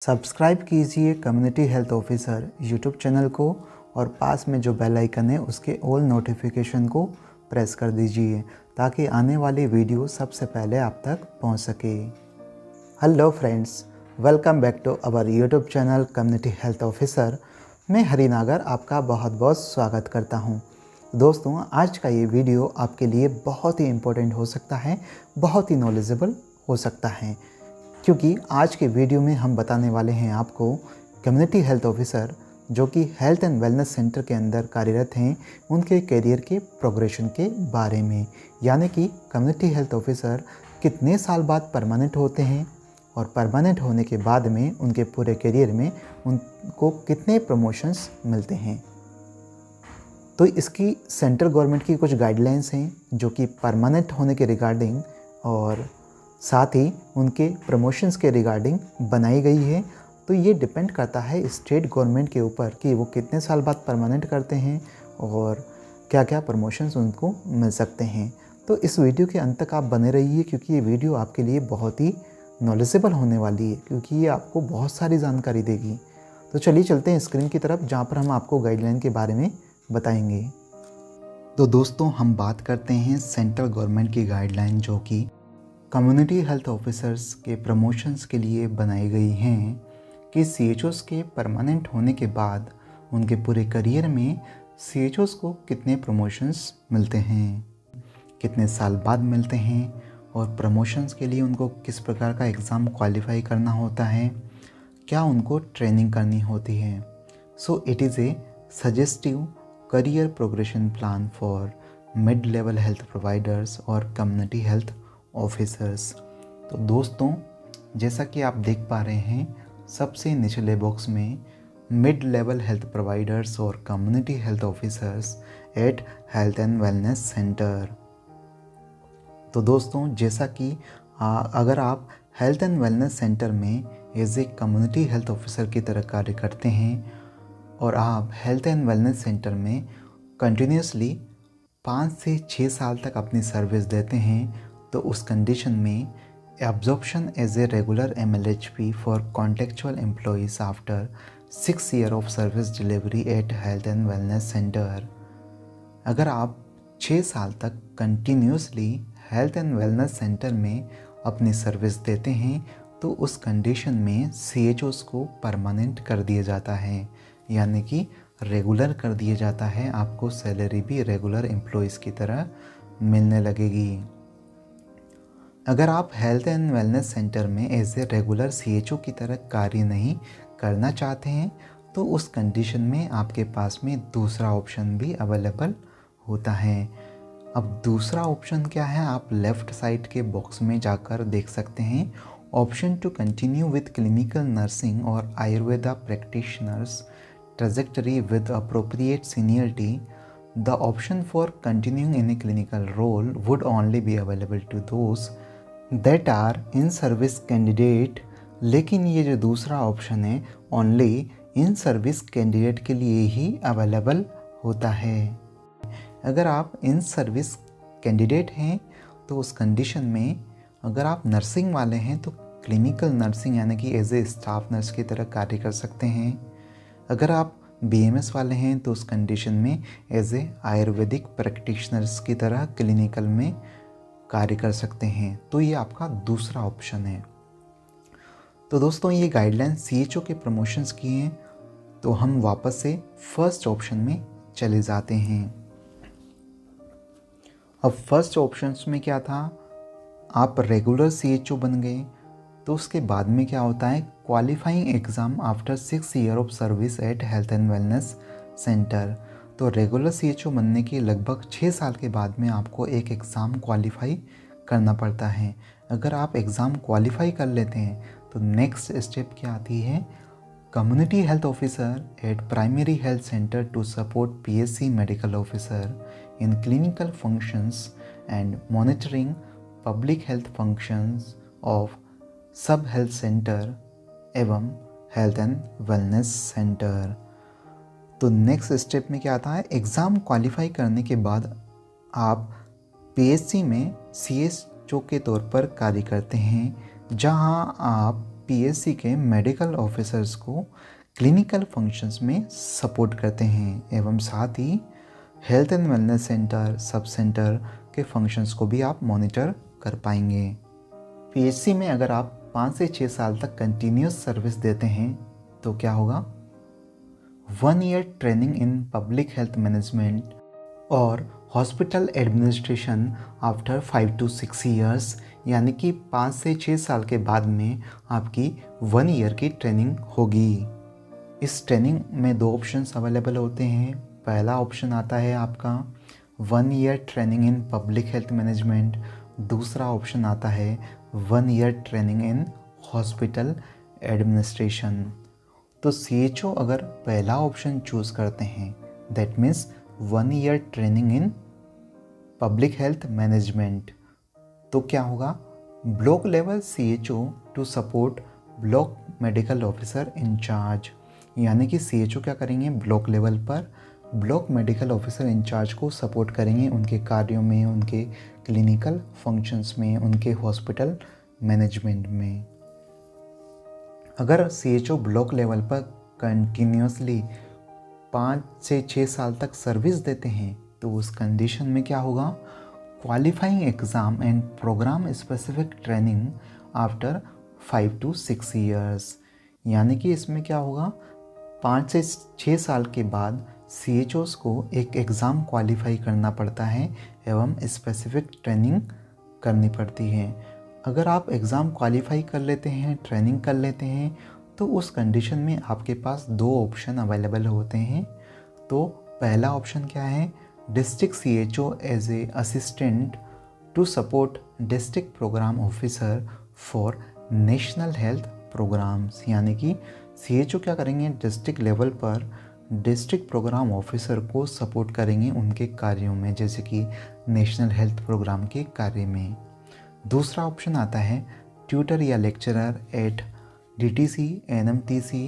Subscribe कीजिए community health officer YouTube channel को और पास में जो बेल आइकन है उसके ऑल नोटिफिकेशन को प्रेस कर दीजिए ताकि आने वाली वीडियो सबसे पहले आप तक पहुंच सके। Hello friends, welcome back to our YouTube channel community health officer. मैं हरिनागर आपका बहुत बहुत स्वागत करता हूं। दोस्तों, आज का ये वीडियो आपके लिए बहुत ही इम्पोर्टेंट हो सकता है, बहुत ही नॉलेजेबल हो सकता है, क्योंकि आज के वीडियो में हम बताने वाले हैं आपको कम्युनिटी हेल्थ ऑफिसर जो कि हेल्थ एंड वेलनेस सेंटर के अंदर कार्यरत हैं, उनके करियर के प्रोग्रेशन के बारे में। यानी कि कम्युनिटी हेल्थ ऑफिसर कितने साल बाद परमानेंट होते हैं और परमानेंट होने के बाद में उनके पूरे करियर में उनको कितने प्रमोशंस मिलते हैं। तो इसकी सेंट्रल गवर्नमेंट की कुछ गाइडलाइंस हैं जो कि परमानेंट होने के रिगार्डिंग और साथ ही उनके प्रमोशंस के रिगार्डिंग बनाई गई है। तो ये डिपेंड करता है स्टेट गवर्नमेंट के ऊपर कि वो कितने साल बाद परमानेंट करते हैं और क्या क्या प्रमोशंस उनको मिल सकते हैं। तो इस वीडियो के अंत तक आप बने रहिए, क्योंकि ये वीडियो आपके लिए बहुत ही नॉलेजेबल होने वाली है, क्योंकि ये आपको बहुत सारी जानकारी देगी। तो चलिए चलते हैं स्क्रीन की तरफ, जहाँ पर हम आपको गाइडलाइन के बारे में बताएंगे। तो दोस्तों, हम बात करते हैं सेंट्रल गवर्नमेंट की गाइडलाइन जो कि कम्युनिटी हेल्थ ऑफिसर्स के प्रमोशंस के लिए बनाई गई हैं कि सीएचओस के परमानेंट होने के बाद उनके पूरे करियर में सीएचओस को कितने प्रमोशंस मिलते हैं, कितने साल बाद मिलते हैं और प्रमोशंस के लिए उनको किस प्रकार का एग्ज़ाम क्वालिफाई करना होता है, क्या उनको ट्रेनिंग करनी होती है। So it is a suggestive career progression plan for mid level health providers और कम्युनिटी हेल्थ ऑफिसर्स। तो दोस्तों, जैसा कि आप देख पा रहे हैं, सबसे निचले बॉक्स में मिड लेवल हेल्थ प्रोवाइडर्स और community health officers at health and wellness centre. तो दोस्तों, जैसा कि अगर आप हेल्थ एंड वेलनेस सेंटर में as a community health officer की तरह कार्य करते हैं और आप हेल्थ एंड वेलनेस सेंटर में कंटिन्यूसली 5 से 6 साल तक अपनी सर्विस देते हैं, तो उस कंडीशन में absorption as a regular MLHP for contractual employees after 6 year of service delivery at health and wellness centre. अगर आप 6 साल तक continuously health and wellness centre में अपनी सर्विस देते हैं, तो उस कंडीशन में CHOs को परमानेंट कर दिया जाता है, यानी कि रेगुलर कर दिया जाता है। आपको सैलरी भी रेगुलर एम्प्लॉइज़ की तरह मिलने लगेगी। अगर आप हेल्थ एंड वेलनेस सेंटर में एज ए रेगुलर CHO की तरह कार्य नहीं करना चाहते हैं, तो उस कंडीशन में आपके पास में दूसरा ऑप्शन भी अवेलेबल होता है। अब दूसरा ऑप्शन क्या है, आप लेफ़्ट साइड के बॉक्स में जाकर देख सकते हैं। Option to continue with clinical nursing और Ayurveda practitioners trajectory with appropriate seniority. The option for continuing in a clinical role would only be available to those that are in service candidate। लेकिन ये जो दूसरा ऑप्शन है only in service candidate के लिए ही available होता है। अगर आप इन सर्विस कैंडिडेट हैं तो उस कंडीशन में अगर आप नर्सिंग वाले हैं तो क्लिनिकल नर्सिंग यानी कि एज ए स्टाफ नर्स की तरह कार्य कर सकते हैं। अगर आप BMS वाले हैं तो उस कंडीशन में एज ए आयुर्वेदिक प्रैक्टिशनर्स की तरह क्लिनिकल में कार्य कर सकते हैं। तो ये आपका दूसरा ऑप्शन है। तो दोस्तों, ये गाइडलाइन CHO के प्रमोशंस की हैं। तो हम वापस से फर्स्ट ऑप्शन में चले जाते हैं। अब फर्स्ट ऑप्शंस में क्या था, आप रेगुलर CHO बन गए, तो उसके बाद में क्या होता है, qualifying exam after 6 year of service eight health and wellness centre. तो रेगुलर CHO बनने के लगभग 6 साल के बाद में आपको एक एग्ज़ाम क्वालिफाई करना पड़ता है। अगर आप एग्ज़ाम क्वालिफाई कर लेते हैं तो नेक्स्ट स्टेप क्या आती है, community health officer at primary health centre to support PSC medical officer in clinical functions and monitoring public health functions of sub health centre एवं हेल्थ एंड वेलनेस सेंटर। तो next step में क्या आता है, exam qualify करने के बाद आप PSC में CHO के तौर पर कार्य करते हैं, जहां आप पीएससी के मेडिकल ऑफिसर्स को क्लिनिकल फंक्शंस में सपोर्ट करते हैं एवं साथ ही हेल्थ एंड वेलनेस सेंटर, सब सेंटर के फंक्शंस को भी आप मॉनिटर कर पाएंगे। पीएससी में अगर आप 5 से 6 साल तक कंटिन्यूस सर्विस देते हैं तो क्या होगा, 1 year training in public health management और hospital administration after 5 to 6 years, यानी कि 5 से 6 साल के बाद में आपकी 1 ईयर की ट्रेनिंग होगी। इस ट्रेनिंग में 2 ऑप्शंस अवेलेबल होते हैं। पहला ऑप्शन आता है आपका 1 year training in public health management, दूसरा ऑप्शन आता है 1 year training in hospital administration. तो CHO अगर पहला ऑप्शन चूज़ करते हैं that means 1 year training in public health management, तो क्या होगा, block level CHO to support block medical officer incharge, यानी कि CHO क्या करेंगे, ब्लॉक लेवल पर ब्लॉक मेडिकल ऑफिसर इंचार्ज को सपोर्ट करेंगे उनके कार्यों में, उनके क्लिनिकल फंक्शंस में, उनके हॉस्पिटल मैनेजमेंट में। अगर CHO ब्लॉक लेवल पर कंटिन्यूसली 5 से 6 साल तक सर्विस देते हैं तो उस कंडीशन में क्या होगा, qualifying exam and programme specific training after 5 to 6 years, यानी कि इसमें क्या होगा, 5 से 6 साल के बाद CHOs को एक एग्ज़ाम क्वालिफाई करना पड़ता है एवं स्पेसिफिक ट्रेनिंग करनी पड़ती है। अगर आप एग्ज़ाम क्वालिफाई कर लेते हैं, ट्रेनिंग कर लेते हैं, तो उस कंडीशन में आपके पास 2 ऑप्शन अवेलेबल होते हैं। तो पहला ऑप्शन क्या है, district CHO as a assistant to support district programme officer for national health programmes, यानी कि CHO क्या करेंगे, डिस्ट्रिक्ट लेवल पर डिस्ट्रिक्ट प्रोग्राम ऑफिसर को सपोर्ट करेंगे उनके कार्यों में, जैसे कि नेशनल हेल्थ प्रोग्राम के कार्य में। दूसरा ऑप्शन आता है ट्यूटर या lecturer at DTC, NMTC,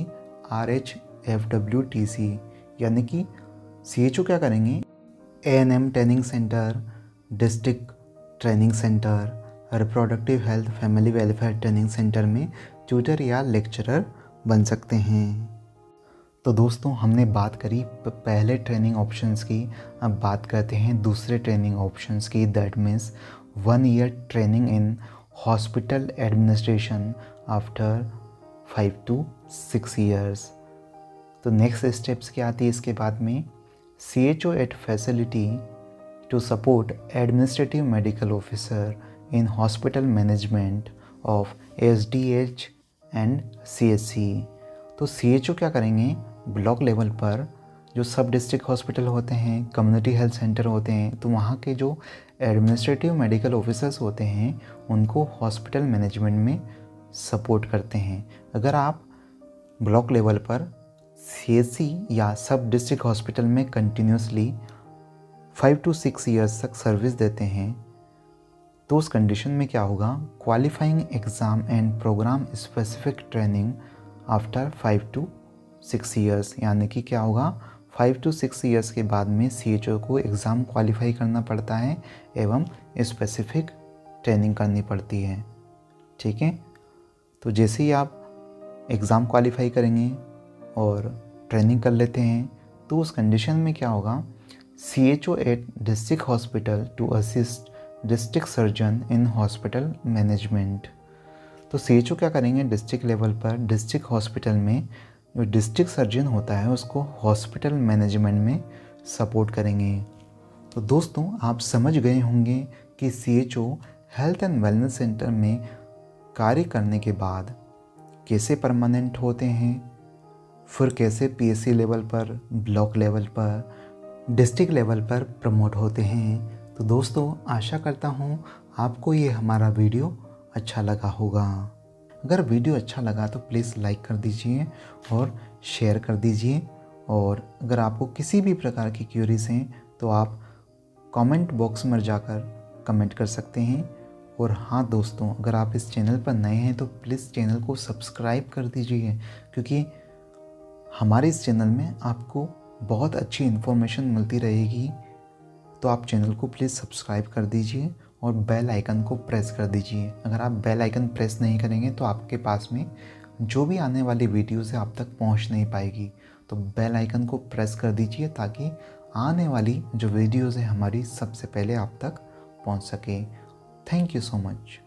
RH, FWTC, यानी कि CHO क्या करेंगे, ANM training centre, district training centre, reproductive health family welfare training centre में ट्यूटर या लेक्चरर बन सकते हैं। तो दोस्तों हमने बात करी पहले ट्रेनिंग ऑप्शंस की, अब बात करते हैं दूसरे ट्रेनिंग ऑप्शंस की, that means 1 year training in hospital administration after 5 to 6 years. तो नेक्स्ट स्टेप्स क्या आती है इसके बाद में, CHO at facility to support administrative medical officer in hospital management of SDH and CHC। तो CHO क्या करेंगे, ब्लॉक लेवल पर जो सब डिस्ट्रिक्ट हॉस्पिटल होते हैं, कम्युनिटी हेल्थ सेंटर होते हैं, तो वहाँ के जो एडमिनिस्ट्रेटिव मेडिकल ऑफिसर्स होते हैं उनको हॉस्पिटल मैनेजमेंट में सपोर्ट करते हैं। अगर आप ब्लॉक लेवल पर CHC या सब डिस्ट्रिक्ट हॉस्पिटल में कंटिन्यूसली 5 to 6 ईयर्स तक सर्विस देते हैं तो उस कंडीशन में क्या होगा, qualifying exam and programme specific training after 5 to 6 years, यानी कि क्या होगा, 5 to 6 ईयर्स के बाद में CHO को एग्ज़ाम क्वालिफाई करना पड़ता है एवं स्पेसिफिक ट्रेनिंग करनी पड़ती है। ठीक है, तो जैसे ही आप एग्ज़ाम क्वालिफाई करेंगे और ट्रेनिंग कर लेते हैं तो उस कंडीशन में क्या होगा, CHO at district hospital to assist district surgeon in hospital management. तो CHO क्या करेंगे, डिस्ट्रिक्ट लेवल पर डिस्ट्रिक्ट हॉस्पिटल में जो डिस्ट्रिक्ट सर्जन होता है उसको हॉस्पिटल मैनेजमेंट में सपोर्ट करेंगे। तो दोस्तों आप समझ गए होंगे कि CHO health and wellness centre में कार्य करने के बाद कैसे परमानेंट होते हैं, फिर कैसे PSC लेवल पर, ब्लॉक लेवल पर, डिस्ट्रिक्ट लेवल पर प्रमोट होते हैं। तो दोस्तों आशा करता हूँ आपको ये हमारा वीडियो अच्छा लगा होगा। अगर वीडियो अच्छा लगा तो प्लीज़ लाइक कर दीजिए और शेयर कर दीजिए, और अगर आपको किसी भी प्रकार की क्यूरीज हैं तो आप कमेंट बॉक्स में जाकर कमेंट कर सकते हैं। और हाँ दोस्तों, अगर आप इस चैनल पर नए हैं तो प्लीज़ चैनल को सब्सक्राइब कर दीजिए, क्योंकि हमारे इस चैनल में आपको बहुत अच्छी इन्फॉर्मेशन मिलती रहेगी। तो आप चैनल को प्लीज़ सब्सक्राइब कर दीजिए और बेल आइकन को प्रेस कर दीजिए। अगर आप बेल आइकन प्रेस नहीं करेंगे तो आपके पास में जो भी आने वाली वीडियोज़ है आप तक पहुंच नहीं पाएगी। तो बेल आइकन को प्रेस कर दीजिए ताकि आने वाली जो वीडियोज़ है हमारी सबसे पहले आप तक पहुंच सके। Thank you so much.